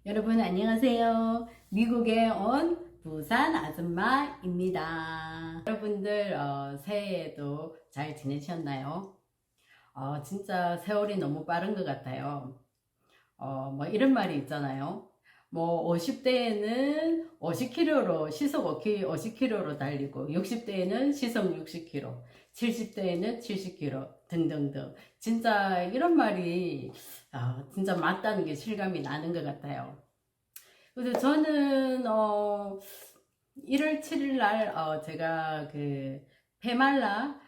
여러분 안녕하세요. 미국에 온 부산 아줌마입니다. 여러분들 새해에도 잘 지내셨나요? 진짜 세월이 너무 빠른 것 같아요. 뭐 이런 말이 있잖아요. 뭐 50대에는 50km로 시속 50km로 달리고 60대에는 시속 60km, 70대에는 70km 등등등. 진짜 이런 말이 진짜 맞다는 게 실감이 나는 것 같아요. 그래서 저는 1월 7일 날 제가 그 페말라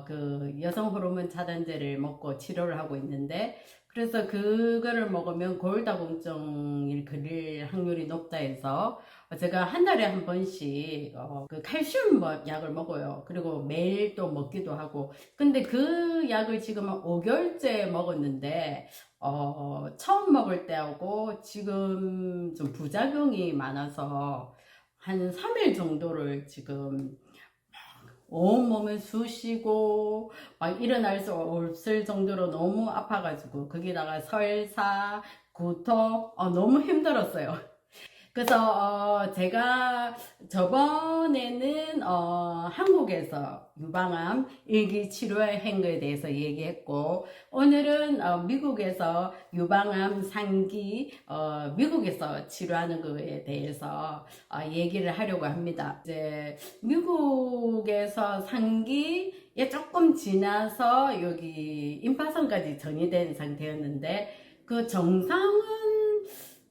그 여성 호르몬 차단제를 먹고 치료를 하고 있는데, 그래서 그거를 먹으면 골다공증이 걸릴 확률이 높다 해서 제가 한 달에 한 번씩 그 칼슘 약을 먹어요. 그리고 매일 또 먹기도 하고. 근데 그 약을 지금 5개월째 먹었는데 처음 먹을 때하고 지금 좀 부작용이 많아서 한 3일 정도를 지금 온몸을 쑤시고 막 일어날 수 없을 정도로 너무 아파가지고, 거기다가 설사, 구토, 너무 힘들었어요. 그래서 제가 저번에는 한국에서 유방암 일기 치료한 거에 대해서 얘기했고, 오늘은 미국에서 유방암 상기 미국에서 치료하는 거에 대해서 얘기를 하려고 합니다. 이제 미국에서 상기에 조금 지나서 여기 임파선까지 전이된 상태였는데, 그 정상은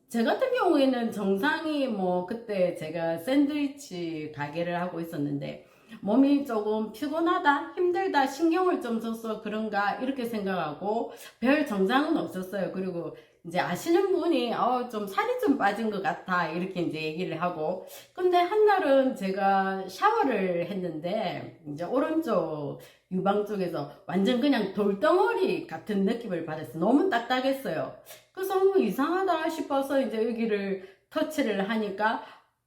제 같은 경우에는 정상이 뭐 그때 제가 샌드위치 가게를 하고 있었는데 몸이 조금 피곤하다, 힘들다, 신경을 좀 써서 그런가 이렇게 생각하고 별 정상은 없었어요. 그리고 이제 아시는 분이 좀 살이 좀 빠진 것 같아 이렇게 이제 얘기를 하고, 근데 한날은 제가 샤워를 했는데 이제 오른쪽 유방 쪽에서 완전 그냥 돌덩어리 같은 느낌을 받았어요. 너무 딱딱했어요. 그래서 이상하다 싶어서 이제 여기를 터치를 하니까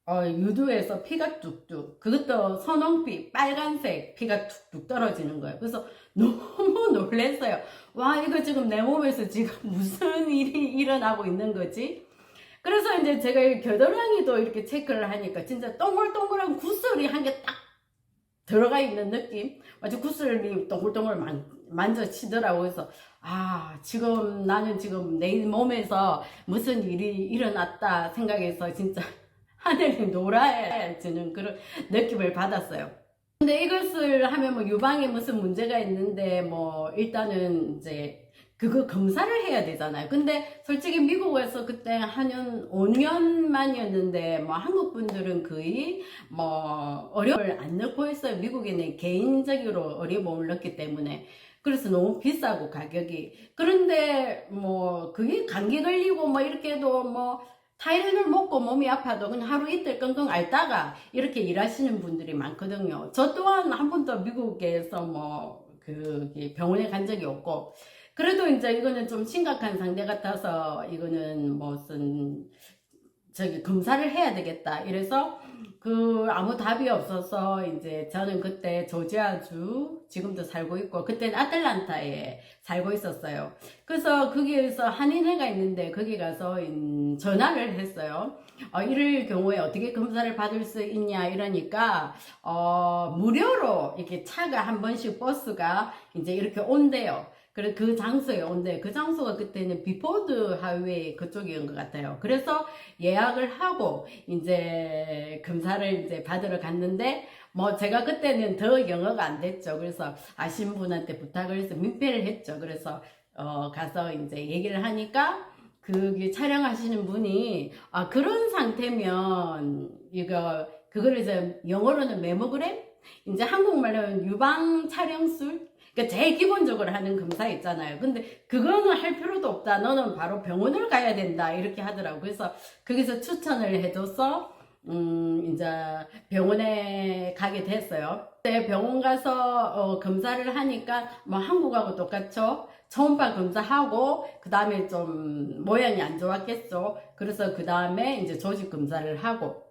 유두에서 피가 뚝뚝, 그것도 선홍빛 빨간색 피가 뚝뚝 떨어지는 거예요. 그래서 너무 놀랐어요. 와, 이거 지금 내 몸에서 지금 무슨 일이 일어나고 있는 거지? 그래서 이제 제가 이 겨드랑이도 이렇게 체크를 하니까 진짜 동글동글한 구슬이 한 개 딱 들어가 있는 느낌? 아주 구슬이 동글동글 만져치더라고요. 그래서 지금 나는 지금 내 몸에서 무슨 일이 일어났다 생각해서 진짜 하늘이 노라해지는 그런 느낌을 받았어요. 근데 이것을 하면 뭐 유방에 무슨 문제가 있는데 뭐 일단은 이제 그거 검사를 해야 되잖아요. 근데 솔직히 미국에서 그때 한 5년 만이었는데 뭐 한국 분들은 거의 뭐 어려움을 안 넣고 있어요. 미국에는 개인적으로 어려움을 넣기 때문에. 그래서 너무 비싸고 가격이. 그런데 뭐 그게 감기 걸리고 뭐 이렇게 해도 뭐 타이레놀 먹고 몸이 아파도 그냥 하루 이틀 끙끙 앓다가 이렇게 일하시는 분들이 많거든요. 저 또한 한 번도 미국에서 뭐 그 병원에 간 적이 없고, 그래도 이제 이거는 좀 심각한 상태 같아서 이거는 무슨 저기 검사를 해야 되겠다 이래서 그 아무 답이 없어서 이제 저는 그때 조지아주 지금도 살고 있고, 그때는 아틀란타에 살고 있었어요. 그래서 거기에서 한인회가 있는데 거기 가서 전화를 했어요. 이럴 경우에 어떻게 검사를 받을 수 있냐 이러니까 무료로 이렇게 차가 한 번씩 버스가 이제 이렇게 온대요. 그래, 그 장소에 온대. 그 장소가 그때는 비포드 하이웨이 그쪽이었던 것 같아요. 그래서 예약을 하고 이제 검사를 이제 받으러 갔는데, 뭐 제가 그때는 더 영어가 안 됐죠. 그래서 아신 분한테 부탁을 해서 민폐를 했죠. 그래서 가서 이제 얘기를 하니까 그 촬영하시는 분이 그런 상태면 그걸 이제 영어로는 메모그램, 이제 한국말로는 유방 촬영술, 그러니까 제일 기본적으로 하는 검사 있잖아요. 근데 그거는 할 필요도 없다. 너는 바로 병원을 가야 된다. 이렇게 하더라고. 그래서 거기서 추천을 해줘서 이제 병원에 가게 됐어요. 그때 병원 가서 검사를 하니까 뭐 한국하고 똑같죠. 초음파 검사하고 그 다음에 좀 모양이 안 좋았겠죠. 그래서 그 다음에 이제 조직 검사를 하고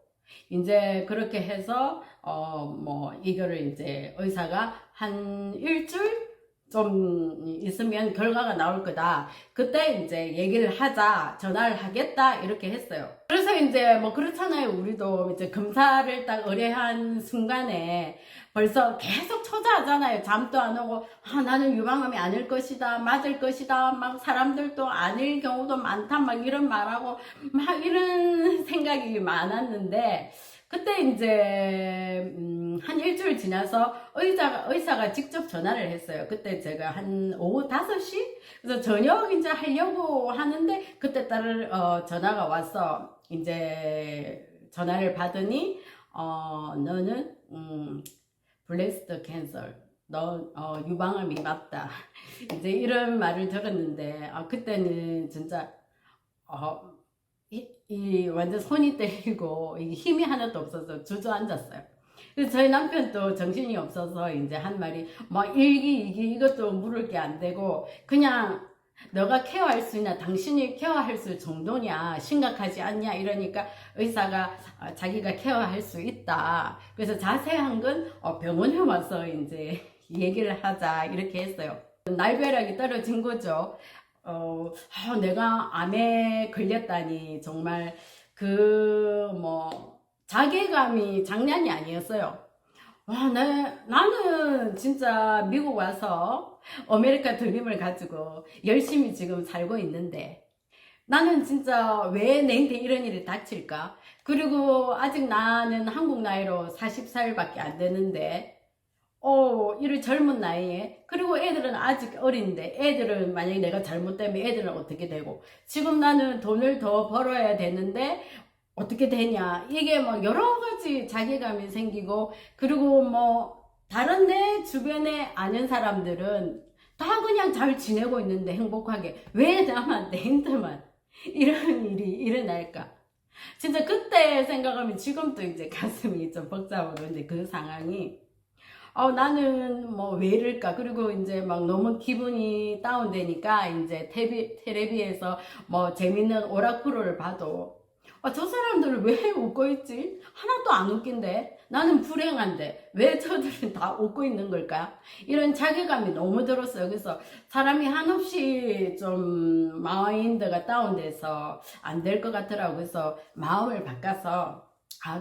이제 그렇게 해서 뭐 이거를 이제 의사가 한 일주일 좀 있으면 결과가 나올 거다. 그때 이제 얘기를 하자, 전화를 하겠다, 이렇게 했어요. 그래서 이제 뭐 그렇잖아요. 우리도 이제 검사를 딱 의뢰한 순간에 벌써 계속 초조하잖아요. 잠도 안 오고, 아, 나는 유방암이 아닐 것이다, 맞을 것이다, 막 사람들도 아닐 경우도 많다, 막 이런 말하고, 막 이런 생각이 많았는데, 그때 이제 한 일주일 지나서 의사가 직접 전화를 했어요. 그때 제가 한 오후 5시? 그래서 저녁 이제 하려고 하는데 그때 전화가 와서 이제 전화를 받으니 너는 블레스트 캔서, 너 유방암이 맞다. 이제 이런 말을 들었는데 그때는 진짜 완전 손이 떨리고 힘이 하나도 없어서 주저앉았어요. 그래서 저희 남편도 정신이 없어서 이제 한 말이 뭐 일기 이기 이것도 물을 게 안 되고 그냥 너가 케어할 수 있나, 당신이 케어할 수 정도냐, 심각하지 않냐, 이러니까 의사가 자기가 케어할 수 있다. 그래서 자세한 건 병원에 와서 이제 얘기를 하자, 이렇게 했어요. 날벼락이 떨어진 거죠. 내가 암에 걸렸다니 정말 자괴감이 장난이 아니었어요. 나는 진짜 미국 와서 아메리카 드림을 가지고 열심히 지금 살고 있는데 나는 진짜 왜 내한테 이런 일이 닥칠까? 그리고 아직 나는 한국 나이로 40살밖에 안 되는데 이런 젊은 나이에, 그리고 애들은 아직 어린데, 애들은 만약에 내가 잘못되면 애들은 어떻게 되고, 지금 나는 돈을 더 벌어야 되는데, 어떻게 되냐. 이게 뭐 여러 가지 자괴감이 생기고, 그리고 뭐, 다른 내 주변에 아는 사람들은 다 그냥 잘 지내고 있는데 행복하게. 왜 나만, 내한테만 이런 일이 일어날까? 진짜 그때 생각하면 지금도 이제 가슴이 좀 벅차고, 근데 그 상황이, 나는 뭐 왜 이럴까? 그리고 이제 막 너무 기분이 다운되니까 이제 텔레비에서 뭐 재밌는 오라클을 봐도 저 사람들은 왜 웃고 있지? 하나도 안 웃긴데 나는 불행한데 왜 저들은 다 웃고 있는 걸까? 이런 자괴감이 너무 들었어요. 그래서 사람이 한없이 좀 마인드가 다운돼서 안 될 것 같더라고요. 그래서 마음을 바꿔서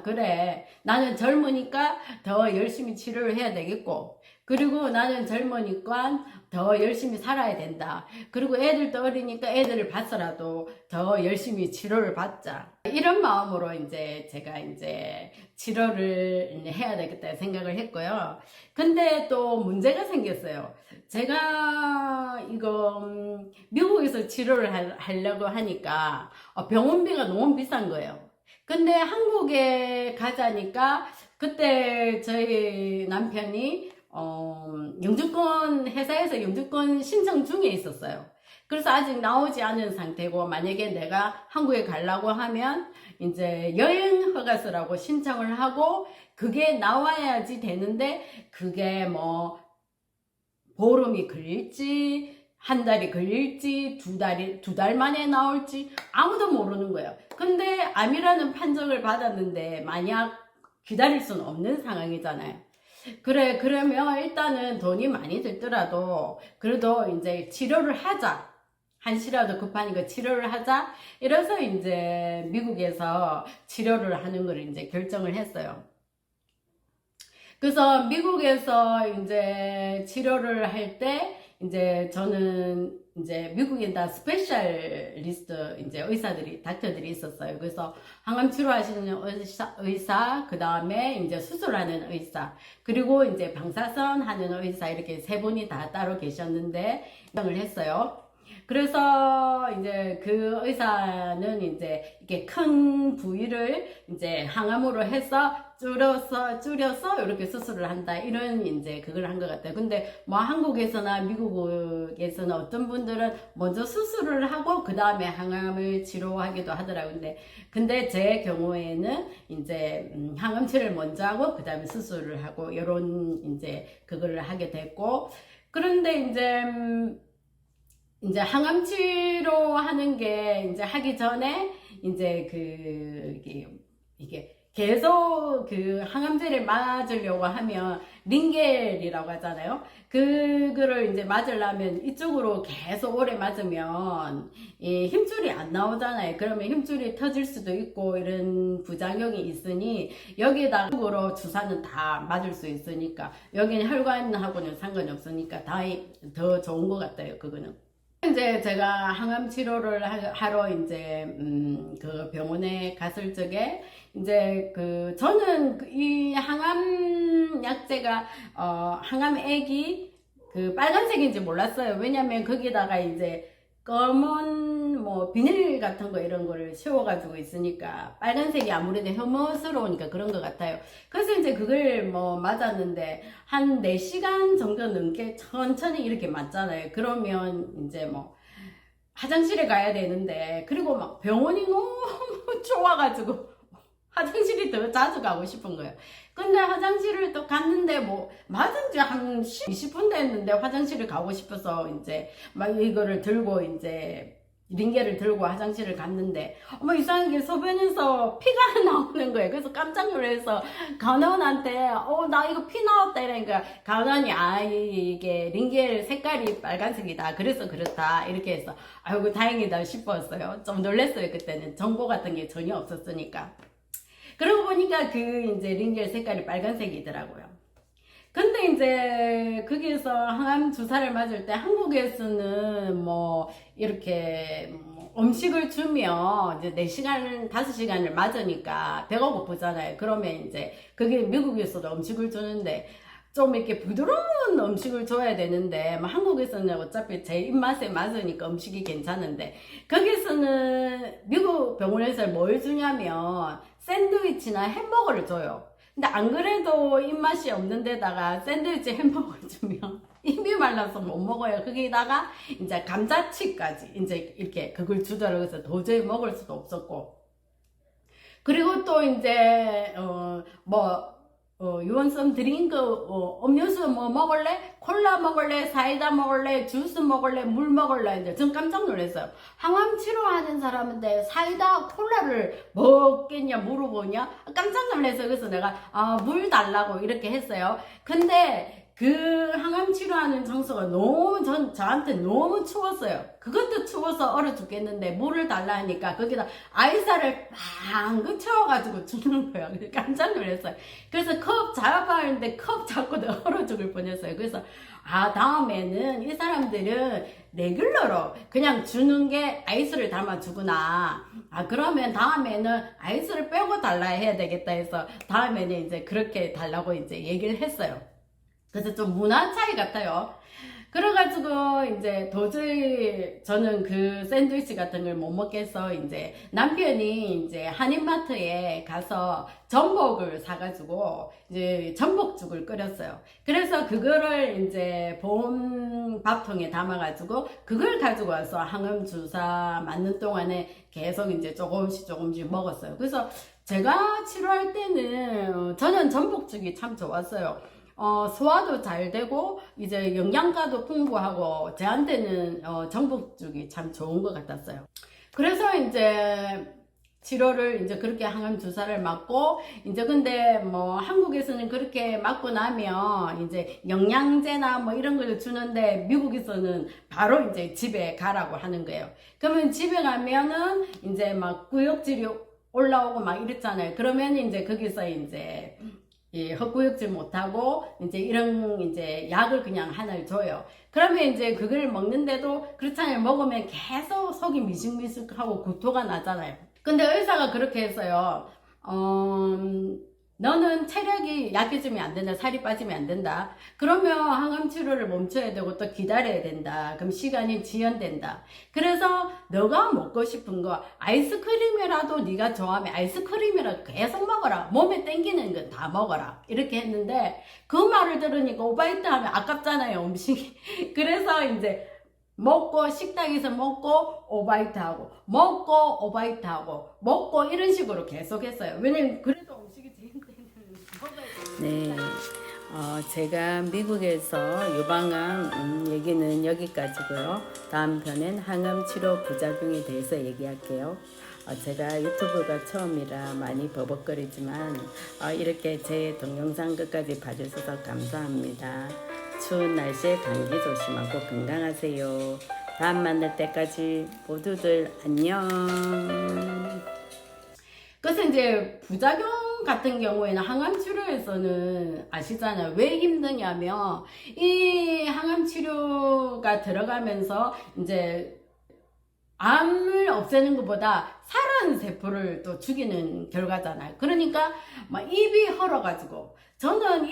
그래. 나는 젊으니까 더 열심히 치료를 해야 되겠고, 그리고 나는 젊으니까 더 열심히 살아야 된다. 그리고 애들도 어리니까 애들을 봐서라도 더 열심히 치료를 받자. 이런 마음으로 이제 제가 이제 치료를 해야 되겠다 생각을 했고요. 근데 또 문제가 생겼어요. 제가 미국에서 치료를 하려고 하니까 병원비가 너무 비싼 거예요. 근데 한국에 가자니까 그때 저희 남편이 영주권 회사에서 영주권 신청 중에 있었어요. 그래서 아직 나오지 않은 상태고, 만약에 내가 한국에 가려고 하면 이제 여행 허가서라고 신청을 하고 그게 나와야지 되는데, 그게 뭐 보름이 걸릴지 한 달이 걸릴지 두 달 만에 나올지 아무도 모르는 거예요. 근데 암이라는 판정을 받았는데 만약 기다릴 수는 없는 상황이잖아요. 그래, 그러면 일단은 돈이 많이 들더라도 그래도 이제 치료를 하자. 한시라도 급하니까 치료를 하자. 이래서 이제 미국에서 치료를 하는 걸 이제 결정을 했어요. 그래서 미국에서 이제 치료를 할 때 이제 저는 이제 미국에 다 스페셜리스트 이제 닥터들이 있었어요. 그래서 항암 치료하시는 의사, 그 다음에 이제 수술하는 의사, 그리고 이제 방사선 하는 의사, 이렇게 세 분이 다 따로 계셨는데 임명을 했어요. 그래서 이제 그 의사는 이제 이렇게 큰 부위를 이제 항암으로 해서 줄여서 이렇게 수술을 한다, 이런 이제 그걸 한 것 같아요. 근데 뭐 한국에서나 미국에서는 어떤 분들은 먼저 수술을 하고 그 다음에 항암을 치료하기도 하더라고요. 근데 제 경우에는 이제 항암 치료를 먼저 하고 그 다음에 수술을 하고 이런 이제 그거를 하게 됐고, 그런데 이제 항암 치료하는 게 이제 하기 전에 이제 이게 계속 그 항암제를 맞으려고 하면 링겔이라고 하잖아요. 그거를 이제 맞으려면 이쪽으로 계속 오래 맞으면 이 힘줄이 안 나오잖아요. 그러면 힘줄이 터질 수도 있고 이런 부작용이 있으니 여기다가 주사는 다 맞을 수 있으니까 여기는 혈관하고는 상관이 없으니까 더 좋은 것 같아요. 그거는. 이제 제가 항암 치료를 하러 이제 그 병원에 갔을 적에 이제 저는 이 항암 약제가 항암액이 그 빨간색인지 몰랐어요. 왜냐면 거기다가 이제 검은 뭐 비닐 같은 거 이런 거를 씌워가지고 있으니까 빨간색이 아무래도 혐오스러우니까 그런 것 같아요. 그래서 이제 그걸 뭐 맞았는데 한 4시간 정도 넘게 천천히 이렇게 맞잖아요. 그러면 이제 뭐 화장실에 가야 되는데 그리고 막 병원이 너무 좋아가지고 화장실이 더 자주 가고 싶은 거예요. 근데 화장실을 또 갔는데 뭐 맞은 지 한 20분 됐는데 화장실을 가고 싶어서 이제 막 이거를 들고 이제 링겔을 들고 화장실을 갔는데 어머 이상하게 소변에서 피가 나오는 거예요. 그래서 깜짝 놀라서 간호원한테 나 이거 피 나왔다 이러니까 간호원이 이게 링겔 색깔이 빨간색이다 그래서 그렇다 이렇게 해서 아이고 다행이다 싶었어요. 좀 놀랐어요. 그때는 정보 같은 게 전혀 없었으니까. 그러고 보니까 이제 링겔 색깔이 빨간색이더라고요. 근데 이제 거기에서 항암 주사를 맞을 때 한국에서는 뭐 이렇게 음식을 주면 이제 4시간, 5시간을 맞으니까 배가 고프잖아요. 그러면 이제 그게 미국에서도 음식을 주는데 좀 이렇게 부드러운 음식을 줘야 되는데 한국에서는 어차피 제 입맛에 맞으니까 음식이 괜찮은데 거기서는 미국 병원에서 뭘 주냐면 샌드위치나 햄버거를 줘요. 근데 안 그래도 입맛이 없는 데다가 샌드위치 햄버거 주면 입이 말라서 못 먹어요. 거기다가 이제 감자칩까지 이제 이렇게 그걸 주더라고요. 그래서 도저히 먹을 수도 없었고. 그리고 또 이제 유언성 드링크 음료수 뭐 먹을래? 콜라 먹을래? 사이다 먹을래? 주스 먹을래? 물 먹을래? 이제 전 깜짝 놀랐어요. 항암 치료하는 사람인데 사이다 콜라를 먹겠냐 물어보냐? 깜짝 놀랐어요. 그래서 내가 물 달라고 이렇게 했어요. 근데 그 항암 치료하는 장소가 저한테 너무 추웠어요. 그것도 추워서 얼어 죽겠는데 물을 달라 하니까 거기다 아이스를 빵 채워가지고 주는 거예요. 깜짝 놀랐어요. 그래서 컵 잡아봤는데 컵 잡고도 얼어 죽을 뻔했어요. 그래서 다음에는 이 사람들은 레귤러로 그냥 주는 게 아이스를 담아주구나. 그러면 다음에는 아이스를 빼고 달라 해야 되겠다 해서 다음에는 이제 그렇게 달라고 이제 얘기를 했어요. 그래서 좀 문화 차이 같아요. 그래가지고 이제 도저히 저는 그 샌드위치 같은 걸 못 먹겠어 이제 남편이 이제 한인마트에 가서 전복을 사가지고 이제 전복죽을 끓였어요. 그래서 그거를 이제 보온 밥통에 담아가지고 그걸 가지고 와서 항암 주사 맞는 동안에 계속 이제 조금씩 먹었어요. 그래서 제가 치료할 때는 저는 전복죽이 참 좋았어요. 소화도 잘 되고 이제 영양가도 풍부하고 저한테는 전복죽이 참 좋은 것 같았어요. 그래서 이제 치료를 이제 그렇게 항암 주사를 맞고 이제 근데 뭐 한국에서는 그렇게 맞고 나면 이제 영양제나 뭐 이런 걸 주는데 미국에서는 바로 이제 집에 가라고 하는 거예요. 그러면 집에 가면은 이제 막 구역질이 올라오고 막 이랬잖아요. 그러면 이제 거기서 이제 헛구역질 못하고 이제 이런 이제 약을 그냥 하나를 줘요. 그러면 이제 그걸 먹는데도 그렇잖아요. 먹으면 계속 속이 미식미식하고 구토가 나잖아요. 근데 의사가 그렇게 했어요. 너는 체력이 약해지면 안 된다. 살이 빠지면 안 된다. 그러면 항암 치료를 멈춰야 되고 또 기다려야 된다. 그럼 시간이 지연된다. 그래서 너가 먹고 싶은 거 아이스크림이라도 네가 좋아하면 아이스크림이라도 계속 먹어라. 몸에 땡기는 건 다 먹어라. 이렇게 했는데 그 말을 들으니까 오바이트 하면 아깝잖아요. 음식이. 그래서 이제 먹고 식당에서 먹고 오바이트하고 먹고 오바이트하고 먹고 이런 식으로 계속 했어요. 왜냐면 그래도 음식이 제일 네, 제가 미국에서 유방암 얘기는 여기까지고요. 다음 편엔 항암 치료 부작용에 대해서 얘기할게요. 제가 유튜브가 처음이라 많이 버벅거리지만 이렇게 제 동영상 끝까지 봐주셔서 감사합니다. 추운 날씨에 감기 조심하고 건강하세요. 다음 만날 때까지 모두들 안녕. 그래서 이제 부작용 같은 경우에는 항암 치료에서는 아시잖아요. 왜 힘드냐면 이 항암 치료가 들어가면서 이제 암을 없애는 것보다 살아있는 세포를 또 죽이는 결과잖아요. 그러니까 막 입이 헐어가지고 저는